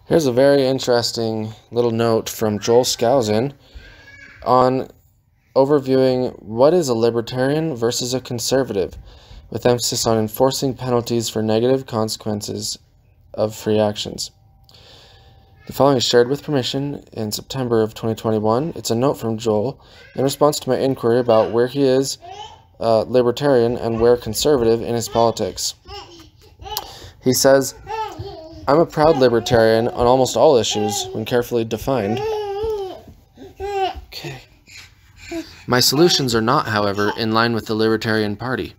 Here's a very interesting little note from Joel Skousen on overviewing what is a libertarian versus a conservative, with emphasis on enforcing penalties for negative consequences of free actions. The following is shared with permission in September of 2021. It's a note from Joel in response to my inquiry about where he is libertarian and where conservative in his politics. He says, "I'm a proud libertarian on almost all issues when carefully defined. Okay. My solutions are not, however, in line with the Libertarian Party.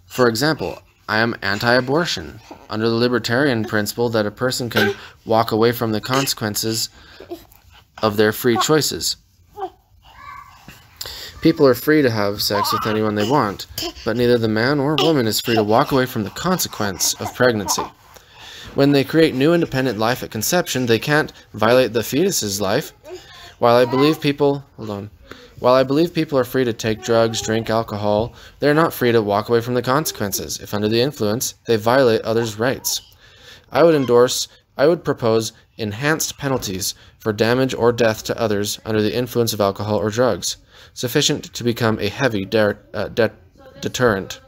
For example, I am anti-abortion, under the libertarian principle that a person can walk away from the consequences of their free choices. People are free to have sex with anyone they want, but neither the man or woman is free to walk away from the consequence of pregnancy. When they create new independent life at conception, they can't violate the fetus's life. While I believe people are free to take drugs, drink alcohol, they're not free to walk away from the consequences if under the influence they violate others' rights. I would propose enhanced penalties for damage or death to others under the influence of alcohol or drugs, sufficient to become a heavy deterrent.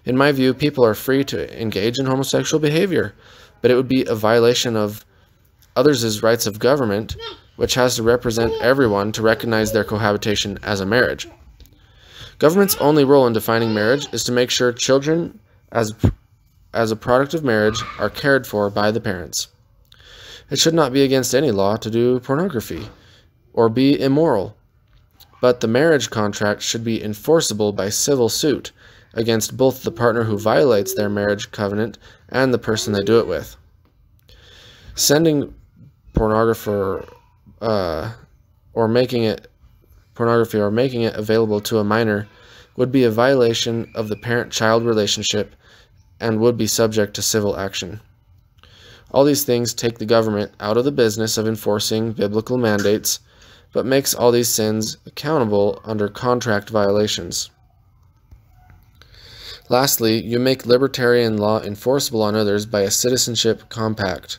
In my view, people are free to engage in homosexual behavior, but it would be a violation of others' rights of government, which has to represent everyone to recognize their cohabitation as a marriage. Government's only role in defining marriage is to make sure children, as a product of marriage, are cared for by the parents. It should not be against any law to do pornography or be immoral, but the marriage contract should be enforceable by civil suit against both the partner who violates their marriage covenant and the person they do it with. Sending pornography or making it available to a minor would be a violation of the parent-child relationship and would be subject to civil action. All these things take the government out of the business of enforcing biblical mandates, but makes all these sins accountable under contract violations. Lastly, you make libertarian law enforceable on others by a citizenship compact.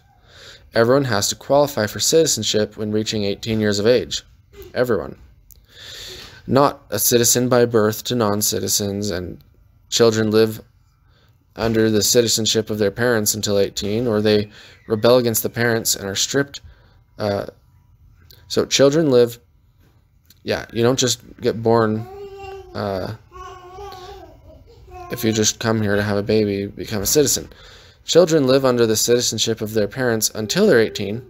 Everyone has to qualify for citizenship when reaching 18 years of age. Everyone. Not a citizen by birth to non-citizens, and children live under the citizenship of their parents until 18, or they rebel against the parents and are stripped. So children live, you don't just get born, if you just come here to have a baby, become a citizen. Children live under the citizenship of their parents until they're 18,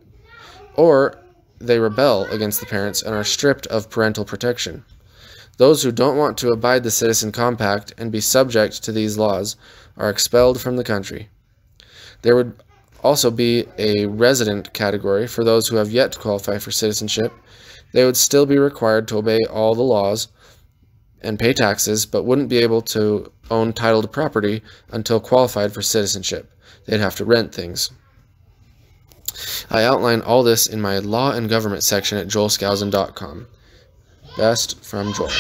or they rebel against the parents and are stripped of parental protection. Those who don't want to abide the Citizen Compact and be subject to these laws are expelled from the country. There would also be a resident category for those who have yet to qualify for citizenship. They would still be required to obey all the laws and pay taxes, but wouldn't be able to own title to property until qualified for citizenship. They'd have to rent things. I outline all this in my Law and Government section at joelskousen.com. Best from Joel.